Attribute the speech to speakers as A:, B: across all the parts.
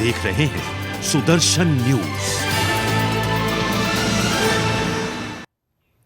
A: देख रहे हैं सुदर्शन न्यूज।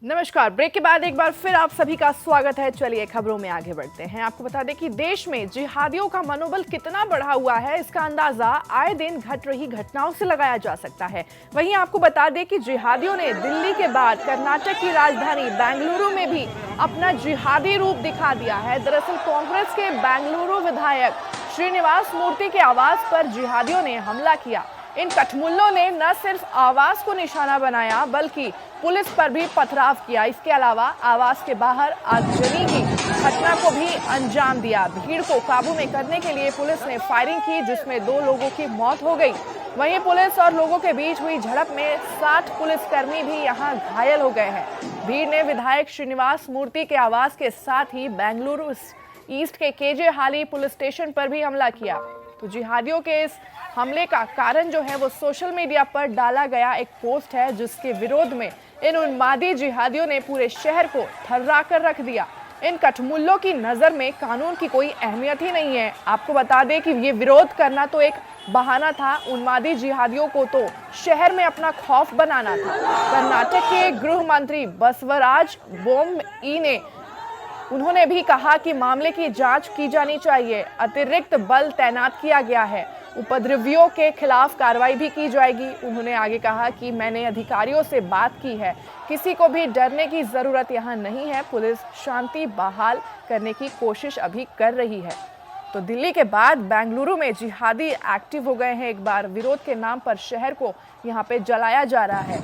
B: नमस्कार। ब्रेक के बाद एक बार फिर आप सभी का स्वागत है। चलिए खबरों में आगे बढ़ते हैं। आपको बता दें कि देश में जिहादियों का मनोबल कितना बढ़ा हुआ है, इसका अंदाजा आए दिन घट रही घटनाओं से लगाया जा सकता है। वहीं आपको बता दें कि जिहादियों ने दिल्ली के बाद कर्नाटक की राजधानी बेंगलुरु में भी अपना जिहादी रूप दिखा दिया है। दरअसल कांग्रेस के बेंगलुरु विधायक श्रीनिवास मूर्ति के आवास पर जिहादियों ने हमला किया। इन कठमुल्लों ने न सिर्फ आवास को निशाना बनाया बल्कि पुलिस पर भी पथराव किया। इसके अलावा आवास के बाहर आगजनी की घटना को भी अंजाम दिया। भीड़ को काबू में करने के लिए पुलिस ने फायरिंग की, जिसमें 2 लोगों की मौत हो गई। वहीं पुलिस और लोगों के बीच हुई झड़प में 60 पुलिसकर्मी भी यहां घायल हो गए हैं। भीड़ ने विधायक श्रीनिवास मूर्ति के आवास के साथ ही बेंगलुरु ईस्ट के केजे हाली पुलिस स्टेशन पर भी हमला किया। तो जिहादियों के इस हमले का कारण जो है वो सोशल मीडिया पर डाला गया एक पोस्ट है, जिसके विरोध में इन उन्मादी जिहादियों ने पूरे शहर को थर्रा कर रख दिया। इन कठमुल्लों की नजर में कानून की कोई अहमियत ही नहीं है। आपको बता दें कि ये विरोध करना तो एक बहाना था, उन्मादी जिहादियों को तो शहर में अपना खौफ बनाना था। कर्नाटक के गृह मंत्री बसवराज बोम्मई ने उन्होंने भी कहा कि मामले की जांच की जानी चाहिए। अतिरिक्त बल तैनात किया गया है, उपद्रवियों के खिलाफ कार्रवाई भी की जाएगी। उन्होंने आगे कहा कि मैंने अधिकारियों से बात की है, किसी को भी डरने की जरूरत यहाँ नहीं है। पुलिस शांति बहाल करने की कोशिश अभी कर रही है। तो दिल्ली के बाद बेंगलुरु में जिहादी एक्टिव हो गए हैं। एक बार विरोध के नाम पर शहर को यहाँ पे जलाया जा रहा है,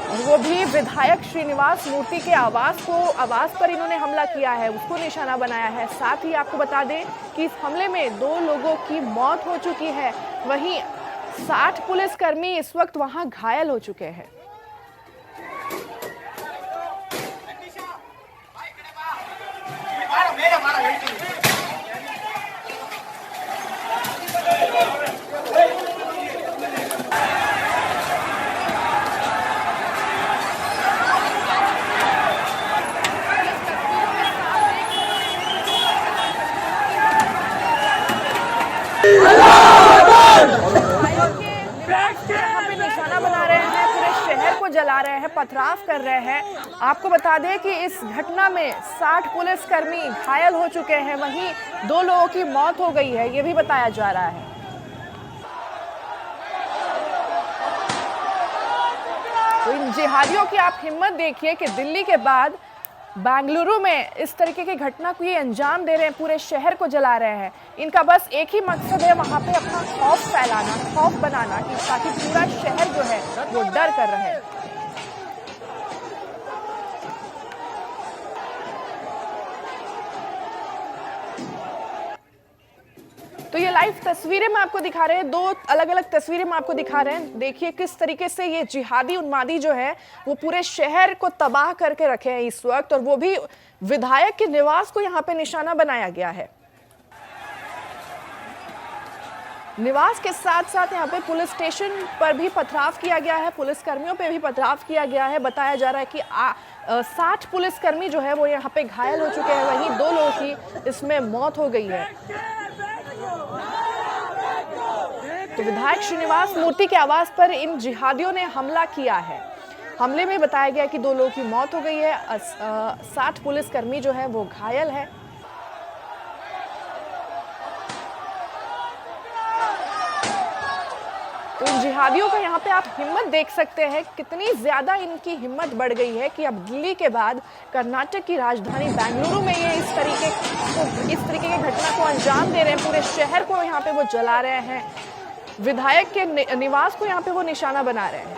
B: और वो भी विधायक श्रीनिवास मूर्ति के आवास पर इन्होंने हमला किया है, उसको निशाना बनाया है। साथ ही आपको बता दें कि इस हमले में 2 लोगों की मौत हो चुकी है। वहीं 60 पुलिसकर्मी इस वक्त वहां घायल हो चुके हैं। निशाना बना रहे हैं, पूरे शहर को जला रहे हैं, पथराव कर रहे हैं। आपको बता दें कि इस घटना में 60 पुलिसकर्मी घायल हो चुके हैं, वहीं 2 लोगों की मौत हो गई है, ये भी बताया जा रहा है। तो इन जिहादियों की आप हिम्मत देखिए कि दिल्ली के बाद बेंगलुरु में इस तरीके की घटना को ये अंजाम दे रहे हैं, पूरे शहर को जला रहे हैं। इनका बस एक ही मकसद है, वहां पे अपना खौफ फैलाना, खौफ बनाना, कि ताकि पूरा शहर जो है वो डर कर रहे। तो ये लाइव तस्वीरें मैं आपको दिखा रहे हैं, 2 अलग अलग तस्वीरें मैं आपको दिखा रहे हैं। देखिए किस तरीके से ये जिहादी उन्मादी जो है वो पूरे शहर को तबाह करके रखे हैं इस वक्त, और वो भी विधायक के निवास को यहाँ पे निशाना बनाया गया है। निवास के साथ साथ यहाँ पे पुलिस स्टेशन पर भी पथराव किया गया है, पुलिस कर्मियों पे भी पथराव किया गया है। बताया जा रहा है कि 60 पुलिसकर्मी जो है वो यहाँ पे घायल हो चुके हैं, वहीं 2 लोगों की इसमें मौत हो गई है। तो विधायक श्रीनिवास मूर्ति के आवास पर इन जिहादियों ने हमला किया है। हमले में बताया गया कि 2 लोगों की मौत हो गई है, 60 पुलिसकर्मी जो है वो घायल है। तो इन जिहादियों का यहाँ पे आप हिम्मत देख सकते हैं, कितनी ज्यादा इनकी हिम्मत बढ़ गई है कि अब दिल्ली के बाद कर्नाटक की राजधानी बेंगलुरु में ये इस तरीके की घटना को अंजाम दे रहे हैं। पूरे शहर को यहाँ पे वो जला रहे हैं, विधायक के निवास को यहाँ पे वो निशाना बना रहे हैं।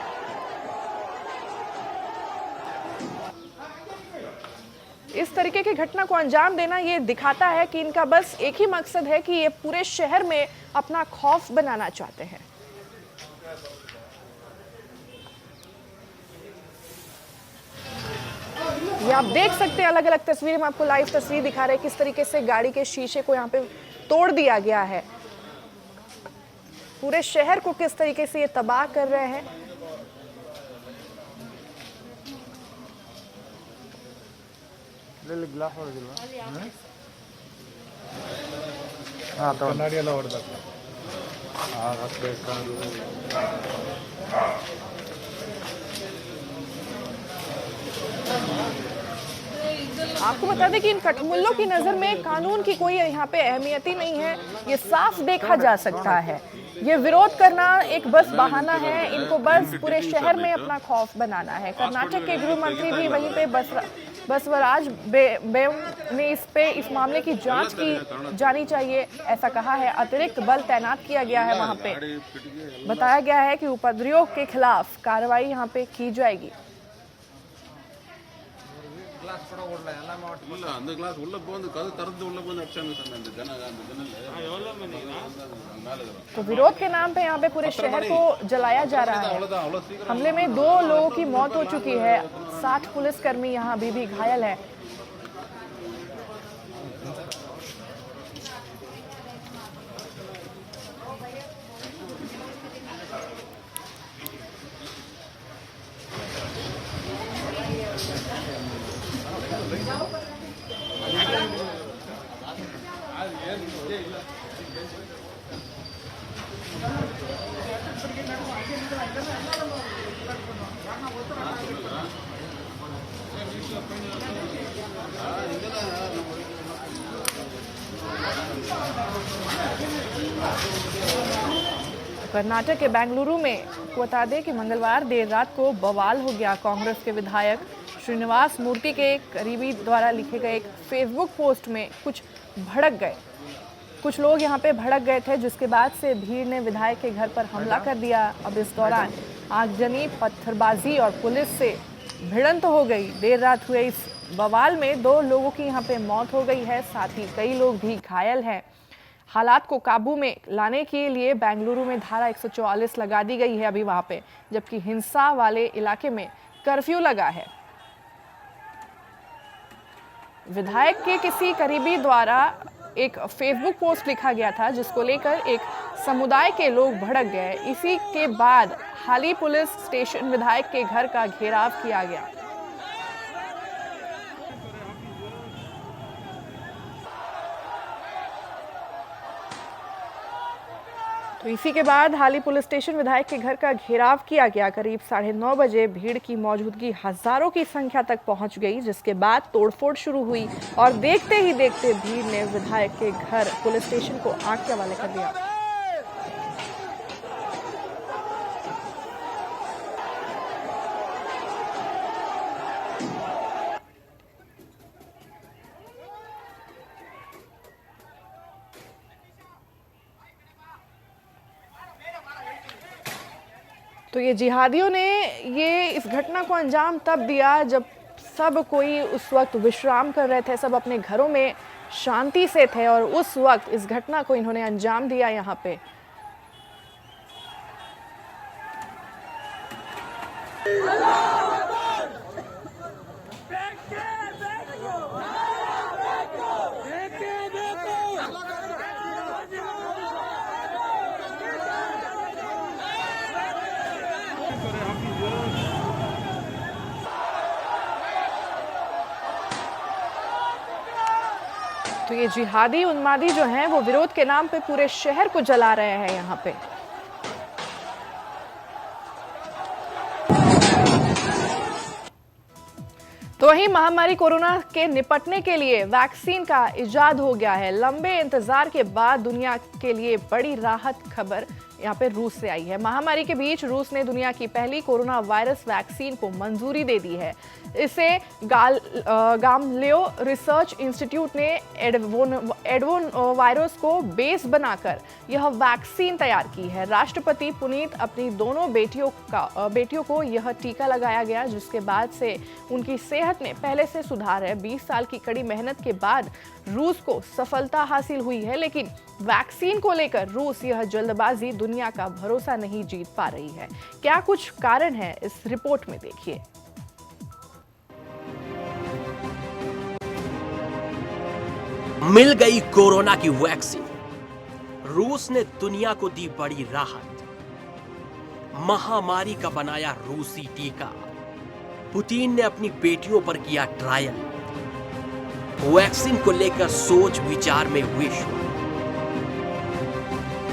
B: इस तरीके की घटना को अंजाम देना ये दिखाता है कि इनका बस एक ही मकसद है कि ये पूरे शहर में अपना खौफ बनाना चाहते हैं। ये आप देख सकते हैं अलग अलग तस्वीरें में आपको लाइव तस्वीर दिखा रहे हैं, किस तरीके से गाड़ी के शीशे को यहाँ पे तोड़ दिया गया है, पूरे शहर को किस तरीके से ये तबाह कर रहे हैं।
C: ಕನ್ನಡಿ ಎಲ್ಲ ಹೊಡೆದ
B: आपको बता दें कि इन कठमुल्लों की नज़र में कानून की कोई यहाँ पे अहमियत ही नहीं है, ये साफ देखा जा सकता है। ये विरोध करना एक बस बहाना है, इनको बस पूरे शहर में अपना खौफ बनाना है। कर्नाटक के गृह मंत्री भी वहीं पे बसवराज ने इस मामले की जांच की जानी चाहिए, ऐसा कहा है। अतिरिक्त बल तैनात किया गया है वहां पे। बताया गया है कि उपद्रवियों के खिलाफ कार्रवाई यहाँ पे की जाएगी। तो विरोध के नाम पे यहाँ पे पूरे शहर को जलाया जा रहा है। हमले में 2 लोगों की मौत हो चुकी है, 60 पुलिसकर्मी यहाँ अभी भी घायल है। कर्नाटक के बेंगलुरु में बता दें कि मंगलवार देर रात को बवाल हो गया। कांग्रेस के विधायक श्रीनिवास मूर्ति के करीबी द्वारा लिखे गए एक फेसबुक पोस्ट में कुछ लोग यहाँ पे भड़क गए थे, जिसके बाद से भीड़ ने विधायक के घर पर हमला कर दिया। अब इस दौरान आगजनी, पत्थरबाजी और पुलिस से भिड़ंत हो गई। देर रात हुए इस बवाल में 2 लोगों की यहाँ पे मौत हो गई है, साथ ही कई लोग भी घायल हैं। हालात को काबू में लाने के लिए बेंगलुरु में धारा 144 लगा दी गई है अभी वहां पे, जबकि हिंसा वाले इलाके में कर्फ्यू लगा है। विधायक के किसी करीबी द्वारा एक फेसबुक पोस्ट लिखा गया था, जिसको लेकर एक समुदाय के लोग भड़क गए। इसी के बाद हाली पुलिस स्टेशन विधायक के घर का घेराव किया गया। तो इसी के बाद हाली पुलिस स्टेशन विधायक के घर का घेराव किया गया। करीब 9:30 बजे भीड़ की मौजूदगी हजारों की संख्या तक पहुंच गई, जिसके बाद तोड़फोड़ शुरू हुई और देखते ही देखते भीड़ ने विधायक के घर पुलिस स्टेशन को आग के हवाले कर दिया। तो ये जिहादियों ने इस घटना को अंजाम तब दिया जब सब कोई उस वक्त विश्राम कर रहे थे, सब अपने घरों में शांति से थे और उस वक्त इस घटना को इन्होंने अंजाम दिया यहाँ पे। तो ये जिहादी उन्मादी जो हैं वो विरोध के नाम पे पूरे शहर को जला रहे हैं यहाँ पे। तो वहीं महामारी कोरोना के निपटने के लिए वैक्सीन का इजाद हो गया है। लंबे इंतजार के बाद दुनिया के लिए बड़ी राहत खबर यहाँ पे रूस से आई है। महामारी के बीच रूस ने दुनिया की पहली कोरोना वायरस वैक्सीन को मंजूरी दे दी है। इसे गामलेयो रिसर्च इंस्टीट्यूट ने एडवोन वायरस को बेस बनाकर यह वैक्सीन तैयार की है। राष्ट्रपति पुनीत अपनी दोनों बेटियों को यह टीका लगाया गया, जिसके बाद से उनकी सेहत में पहले से सुधार है। 20 साल की कड़ी मेहनत के बाद रूस को सफलता हासिल हुई है, लेकिन वैक्सीन को लेकर रूस यह जल्दबाजी दुनिया का भरोसा नहीं जीत पा रही है। क्या कुछ कारण है, इस रिपोर्ट में देखिए।
C: मिल गई कोरोना की वैक्सीन, रूस ने दुनिया को दी बड़ी राहत। महामारी का बनाया रूसी टीका, पुतिन ने अपनी बेटियों पर किया ट्रायल। वैक्सीन को लेकर सोच विचार में विश्व।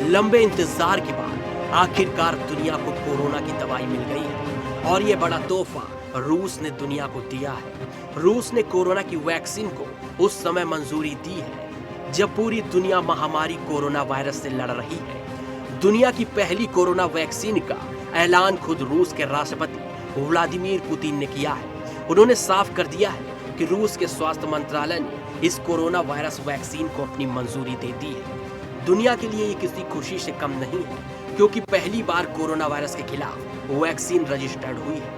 C: लंबे इंतजार के बाद आखिरकार दुनिया को कोरोना की दवाई मिल गई है और ये बड़ा तोहफा रूस ने दुनिया को दिया है। रूस ने कोरोना की वैक्सीन को उस समय मंजूरी दी है जब पूरी दुनिया महामारी कोरोना वायरस से लड़ रही है। दुनिया की पहली कोरोना वैक्सीन का ऐलान खुद रूस के राष्ट्रपति व्लादिमीर पुतिन ने किया है। उन्होंने साफ कर दिया है कि रूस के स्वास्थ्य मंत्रालय ने इस कोरोना वायरस वैक्सीन को अपनी मंजूरी दे दी है। दुनिया के लिए ये किसी खुशी से कम नहीं है, क्योंकि पहली बार कोरोना वायरस के खिलाफ वैक्सीन रजिस्टर्ड हुई है।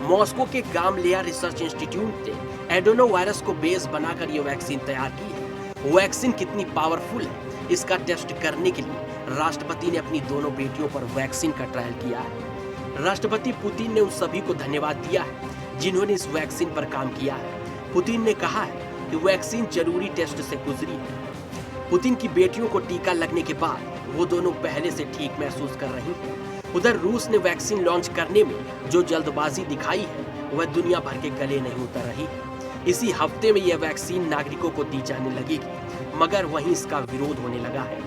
C: मॉस्को के गामलेया रिसर्च इंस्टीट्यूट ने एडेनो वायरस को बेस बनाकर ये वैक्सीन तैयार की है। वैक्सीन कितनी पावरफुल है, इसका टेस्ट करने के लिए राष्ट्रपति ने अपनी दोनों बेटियों पर वैक्सीन का ट्रायल किया है। राष्ट्रपति पुतिन ने उन सभी को धन्यवाद दिया है जिन्होंने इस वैक्सीन पर काम किया है। पुतिन ने कहा है कि वैक्सीन जरूरी टेस्ट से गुजरी है। पुतिन की बेटियों को टीका लगने के बाद वो दोनों पहले से ठीक महसूस कर रही हैं। उधर रूस ने वैक्सीन लॉन्च करने में जो जल्दबाजी दिखाई है वह दुनिया भर के गले नहीं उतर रही है। इसी हफ्ते में यह वैक्सीन नागरिकों को दी जाने लगेगी, मगर वहीं इसका विरोध होने लगा है।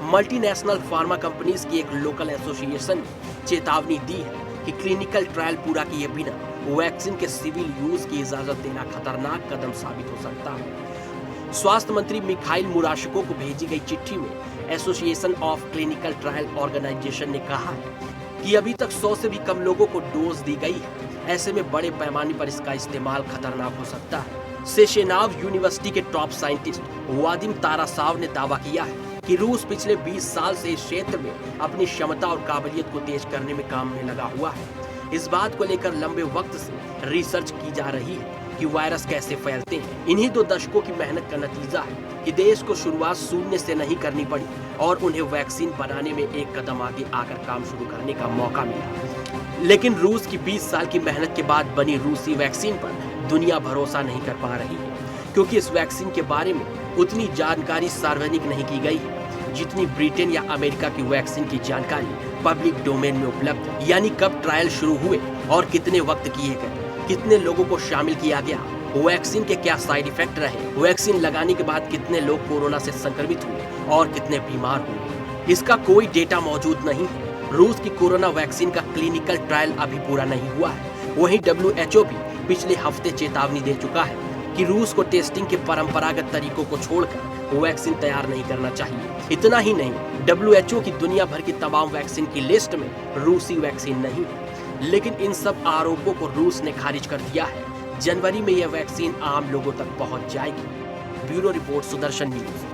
C: मल्टीनेशनल फार्मा कंपनीज की एक लोकल एसोसिएशन ने चेतावनी दी है कि क्लिनिकल ट्रायल पूरा किए बिना वैक्सीन के सिविल यूज की इजाजत देना खतरनाक कदम साबित हो सकता है। स्वास्थ्य मंत्री मिखाइल मुराशको को भेजी गई चिट्ठी में association of clinical trial organisation ने कहा है कि अभी तक 100 से भी कम लोगों को डोज दी गई है। ऐसे में बड़े पैमाने पर इसका इस्तेमाल खतरनाक हो सकता है। सेशेनाव यूनिवर्सिटी के टॉप साइंटिस्ट वादिम तारासाव ने दावा किया है कि रूस पिछले 20 साल से इस क्षेत्र में अपनी क्षमता और काबिलियत को तेज करने में काम में लगा हुआ है। इस बात को लेकर लंबे वक्त से रिसर्च की जा रही है कि वायरस कैसे फैलते हैं। इन्हीं 2 दशकों की मेहनत का नतीजा है कि देश को शुरुआत शून्य से नहीं करनी पड़ी और उन्हें वैक्सीन बनाने में एक कदम आगे आकर काम शुरू करने का मौका मिला। लेकिन रूस की 20 साल की मेहनत के बाद बनी रूसी वैक्सीन पर दुनिया भरोसा नहीं कर पा रही है, क्योंकि इस वैक्सीन के बारे में उतनी जानकारी सार्वजनिक नहीं की गई है जितनी ब्रिटेन या अमेरिका की वैक्सीन की जानकारी पब्लिक डोमेन में उपलब्ध है। यानी कब ट्रायल शुरू हुए और कितने वक्त किए गए, कितने लोगों को शामिल किया गया, वैक्सीन के क्या साइड इफेक्ट रहे, वैक्सीन लगाने के बाद कितने लोग कोरोना से संक्रमित हुए और कितने बीमार हुए, इसका कोई डेटा मौजूद नहीं है। रूस की कोरोना वैक्सीन का क्लिनिकल ट्रायल अभी पूरा नहीं हुआ है। वहीं WHO भी पिछले हफ्ते चेतावनी दे चुका है कि रूस को टेस्टिंग के परंपरागत तरीकों को छोड़कर वैक्सीन तैयार नहीं करना चाहिए। इतना ही नहीं, WHO की दुनिया भर की तमाम वैक्सीन की लिस्ट में रूसी वैक्सीन नहीं है। लेकिन इन सब आरोपों को रूस ने खारिज कर दिया है। जनवरी में यह वैक्सीन आम लोगों तक पहुंच जाएगी। Bureau report, Sudarshan news.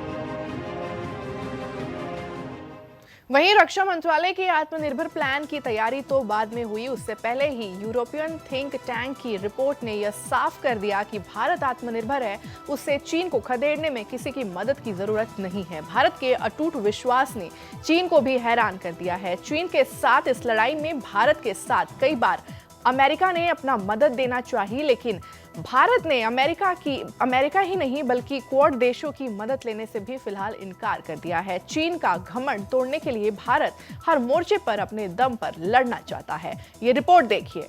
B: वहीं रक्षा मंत्रालय के आत्मनिर्भर प्लान की तैयारी तो बाद में हुई, उससे पहले ही यूरोपियन थिंक टैंक की रिपोर्ट ने यह साफ कर दिया कि भारत आत्मनिर्भर है, उससे चीन को खदेड़ने में किसी की मदद की जरूरत नहीं है। भारत के अटूट विश्वास ने चीन को भी हैरान कर दिया है। चीन के साथ इस लड़ाई में भारत के साथ कई बार अमेरिका ने अपना मदद देना चाहिए, लेकिन भारत ने अमेरिका ही नहीं बल्कि क्वाड देशों की मदद लेने से भी फिलहाल इनकार कर दिया है। चीन का घमंड तोड़ने के लिए भारत हर मोर्चे पर अपने दम पर लड़ना चाहता है। ये रिपोर्ट देखिए।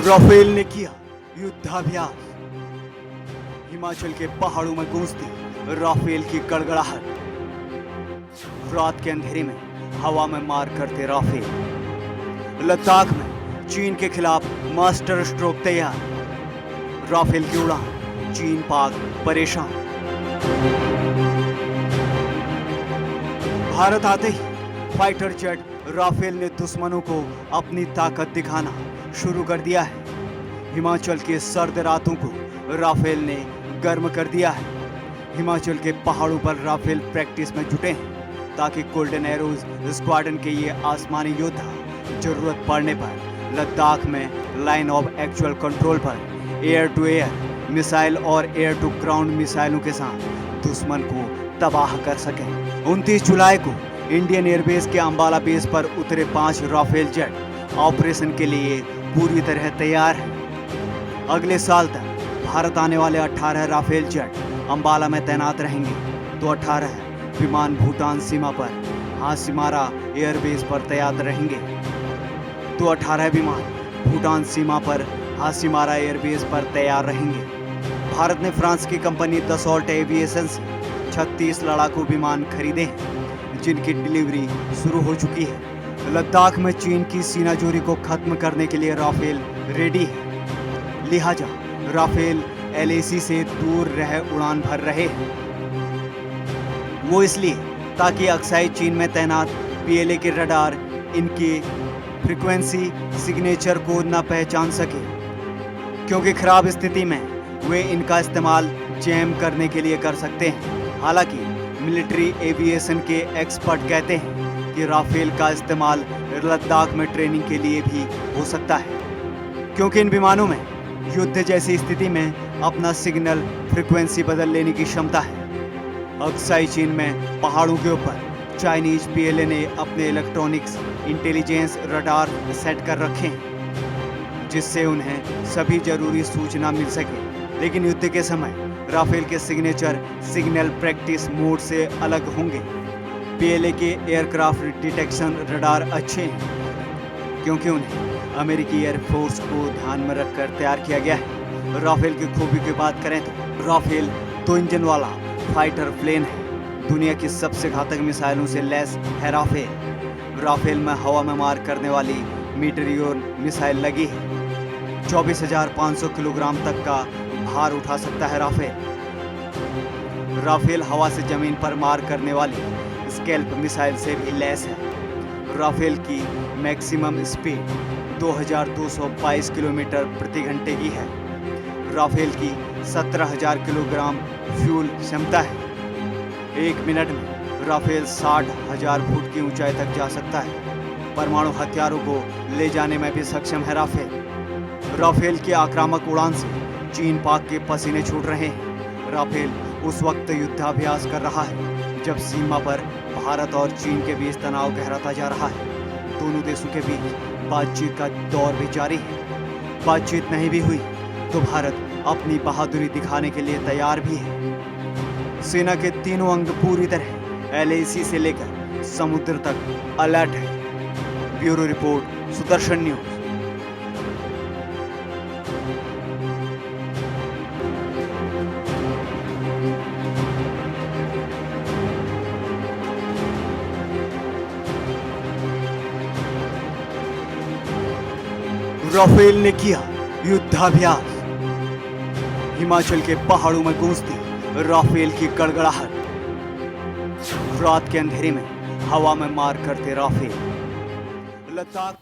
D: राफेल ने किया युद्धाभ्यास। हिमाचल के पहाड़ों में गूंजती राफेल की गड़गड़ाहट। रात के अंधेरे में हवा में मार करते राफेल। लद्दाख में चीन के खिलाफ मास्टर स्ट्रोक तैयार। राफेल की उड़ान, चीन पाक परेशान। भारत आते ही फाइटर जेट राफेल ने दुश्मनों को अपनी ताकत दिखाना शुरू कर दिया है। हिमाचल के सर्द रातों को राफेल ने गर्म कर दिया है। हिमाचल के पहाड़ों पर राफेल प्रैक्टिस में जुटे हैं ताकि गोल्डन एरोज स्क्वाड्रन के ये आसमानी योद्धा जरूरत पड़ने पर लद्दाख में लाइन ऑफ एक्चुअल कंट्रोल पर एयर टू एयर मिसाइल और एयर टू ग्राउंड मिसाइलों के साथ दुश्मन को तबाह कर सकें। 29 जुलाई को इंडियन एयरबेस के अंबाला बेस पर उतरे 5 राफेल जेट ऑपरेशन के लिए पूरी तरह तैयार है। अगले साल तक भारत आने वाले 18 राफेल जेट अंबाला में तैनात रहेंगे, तो 18 विमान भूटान सीमा पर हासिमारा एयरबेस पर तैनात रहेंगे। Tu-18 विमान भूटान सीमा पर हासीमारा एयरबेस पर तैयार रहेंगे। भारत ने फ्रांस की कंपनी दसॉल्ट एविएशन से 36 लड़ाकू विमान खरीदे हैं, जिनकी डिलीवरी शुरू हो चुकी है। लद्दाख में चीन की सीनाजोरी को खत्म करने के लिए राफेल रेडी है, लिहाजा राफेल LAC से दूर रह उड़ान भर रहे हैं। वो इसलिए ताकि अक्साई चीन में तैनात PLA के रडार इनके फ्रीक्वेंसी सिग्नेचर को न पहचान सके, क्योंकि खराब स्थिति में वे इनका इस्तेमाल जैम करने के लिए कर सकते हैं। हालांकि मिलिट्री एविएशन के एक्सपर्ट कहते हैं कि राफेल का इस्तेमाल लद्दाख में ट्रेनिंग के लिए भी हो सकता है, क्योंकि इन विमानों में युद्ध जैसी स्थिति में अपना सिग्नल फ्रीक्वेंसी बदल लेने की क्षमता है। अक्साई चीन में पहाड़ों के ऊपर चाइनीज PLA ने अपने इलेक्ट्रॉनिक्स इंटेलिजेंस रडार सेट कर रखे हैं, जिससे उन्हें सभी जरूरी सूचना मिल सके। लेकिन युद्ध के समय राफेल के सिग्नेचर सिग्नल प्रैक्टिस मोड से अलग होंगे। PLA के एयरक्राफ्ट डिटेक्शन रडार अच्छे हैं, क्योंकि उन्हें अमेरिकी एयरफोर्स को ध्यान में रखकर तैयार किया गया है। राफेल की खूबी की बात करें तो राफेल 2 इंजन वाला फाइटर प्लेन है। दुनिया की सबसे घातक मिसाइलों से लैस है राफेल। राफेल में हवा में मार करने वाली मीटेरियोर मिसाइल लगी है। 24,500 किलोग्राम तक का भार उठा सकता है राफेल हवा से जमीन पर मार करने वाली स्कैल्प मिसाइल से भी लैस है। राफेल की मैक्सिमम स्पीड 2222 किलोमीटर प्रति घंटे की है। राफेल की 17,000 किलोग्राम फ्यूल क्षमता है। 1 मिनट में राफेल 60,000 फुट की ऊंचाई तक जा सकता है। परमाणु हथियारों को ले जाने में भी सक्षम है राफेल की आक्रामक उड़ान से चीन पाक के पसीने छूट रहे हैं। राफेल उस वक्त युद्धाभ्यास कर रहा है जब सीमा पर भारत और चीन के बीच तनाव गहराता जा रहा है। दोनों देशों के बीच बातचीत का दौर भी जारी है। बातचीत नहीं भी हुई तो भारत अपनी बहादुरी दिखाने के लिए तैयार भी है। सेना के तीनों अंग पूरी तरह LAC से लेकर समुद्र तक अलर्ट है। Bureau report, Sudarshan news. Rafale ने किया युद्धाभ्यास। हिमाचल के पहाड़ों में गूंजती राफेल की गड़गड़ाहट। रात के अंधेरे में हवा में मार करते राफेल। लद्दाख।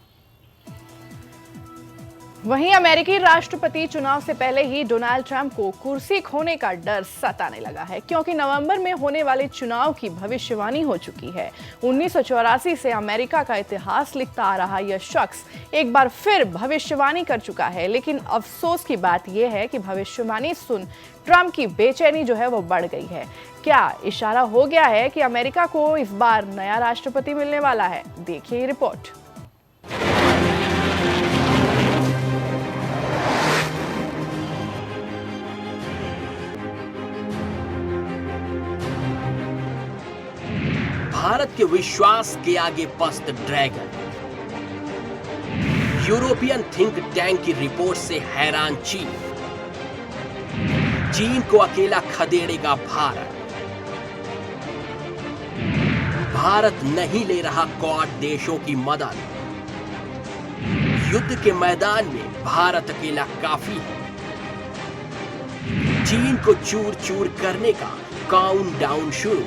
B: वहीं अमेरिकी राष्ट्रपति चुनाव से पहले ही डोनाल्ड ट्रंप को कुर्सी खोने का डर सताने लगा है, क्योंकि नवंबर में होने वाले चुनाव की भविष्यवाणी हो चुकी है। 1984 से अमेरिका का इतिहास लिखता आ रहा यह शख्स एक बार फिर भविष्यवाणी कर चुका है। लेकिन अफसोस की बात यह है कि भविष्यवाणी सुन ट्रंप की बेचैनी जो है वो बढ़ गई है। क्या इशारा हो गया है कि अमेरिका को इस बार नया राष्ट्रपति मिलने वाला है? देखिए ये रिपोर्ट।
C: भारत के विश्वास के आगे पस्त ड्रैगन। यूरोपियन थिंक टैंक की रिपोर्ट से हैरान चीन। चीन को अकेला खदेड़ेगा भारत। भारत नहीं ले रहा क्वाड देशों की मदद। युद्ध के मैदान में भारत अकेला काफी है। चीन को चूर चूर करने का काउंटडाउन शुरू।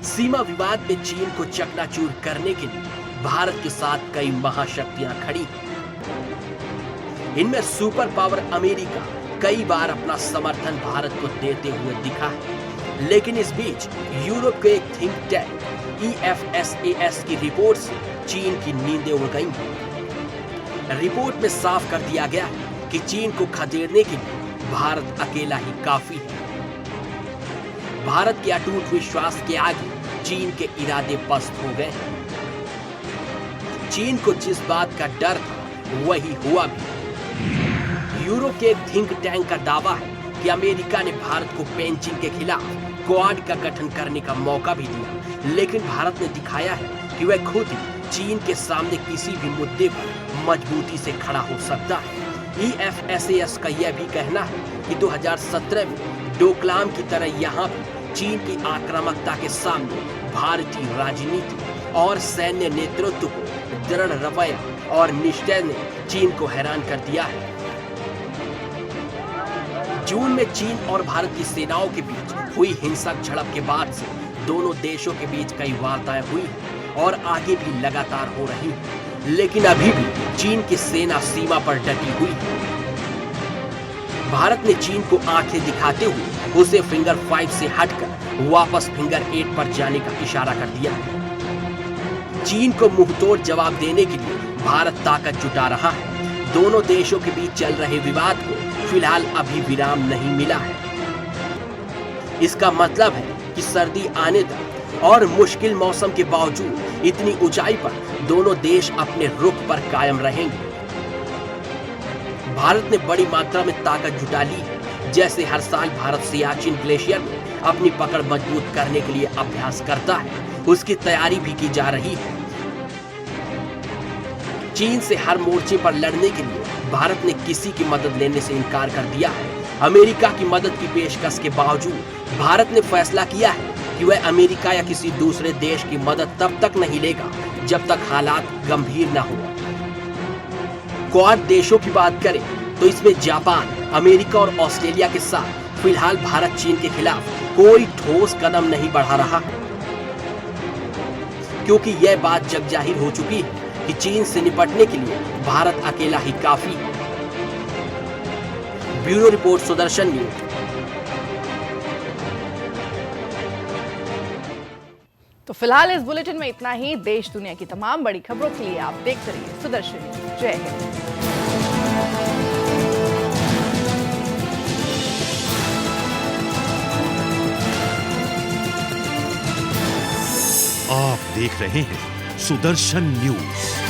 C: सीमा विवाद में चीन को चकनाचूर करने के लिए भारत के साथ कई महाशक्तियां खड़ी हैं। इनमें सुपर पावर अमेरिका कई बार अपना समर्थन भारत को देते हुए दिखा है। लेकिन इस बीच यूरोप के एक थिंक टैंक EFSAS की रिपोर्ट से चीन की नींदें उड़ गई हैं। रिपोर्ट में साफ कर दिया गया है कि चीन को खदेड़ने के लिए भारत अकेला ही काफी है। भारत के अटूट विश्वास के आगे चीन के इरादे पस्त हो गए। चीन को जिस बात का डर था वही हुआ भी। ब्यूरो के एक थिंक टैंक का दावा है कि अमेरिका ने भारत को पेंचिंग के खिलाफ क्वाड का गठन करने का मौका भी दिया, लेकिन भारत ने दिखाया है कि वह खुद ही चीन के सामने किसी भी मुद्दे पर मजबूती से खड़ा हो सकता है। EFSAS का यह भी कहना है कि 2017 में डोकलाम की तरह यहाँ भी चीन की आक्रामकता के सामने भारतीय राजनीति और सैन्य नेतृत्व को दृढ़ रवैया और निश्चय ने चीन को हैरान कर दिया है। जून में चीन और भारत की सेनाओं के बीच हुई हिंसक झड़प के बाद से दोनों देशों के बीच कई वार्ताएं हुई हैं और आगे भी लगातार हो रही हैं, लेकिन अभी भी चीन की सेना सीमा पर डटी हुई है। भारत ने चीन को आंखें दिखाते हुए उसे फिंगर 5 से हटकर वापस फिंगर 8 पर जाने का इशारा कर दिया है। चीन को मुंहतोड़ जवाब देने के लिए भारत ताकत जुटा रहा है। दोनों देशों के बीच चल रहे विवाद को फिलहाल अभी विराम नहीं मिला है। इसका मतलब है कि सर्दी आने तक और मुश्किल मौसम के बावजूद इतनी ऊंचाई पर दोनों देश अपने रुख पर कायम रहेंगे। भारत ने बड़ी मात्रा में ताकत जुटा ली है। जैसे हर साल भारत सियाचिन ग्लेशियर में अपनी पकड़ मजबूत करने के लिए अभ्यास करता है, उसकी तैयारी भी की जा रही है। चीन से हर मोर्चे पर लड़ने के लिए भारत ने किसी की मदद लेने से इनकार कर दिया है। अमेरिका की मदद की पेशकश के बावजूद भारत ने फैसला किया है कि वह अमेरिका या किसी दूसरे देश की मदद तब तक नहीं लेगा जब तक हालात गंभीर न हो। क्वाड देशों की बात करें तो इसमें जापान, अमेरिका और ऑस्ट्रेलिया के साथ फिलहाल भारत चीन के खिलाफ कोई ठोस कदम नहीं बढ़ा रहा है, क्योंकि यह बात जग जाहिर हो चुकी है कि चीन से निपटने के लिए भारत अकेला ही काफी है। Bureau report, Sudarshan news.
B: तो फिलहाल इस बुलेटिन में इतना ही। देश दुनिया की तमाम बड़ी खबरों के लिए आप देखते रहिए सुदर्शन न्यूज। जय हिंद।
A: आप देख रहे हैं सुदर्शन न्यूज।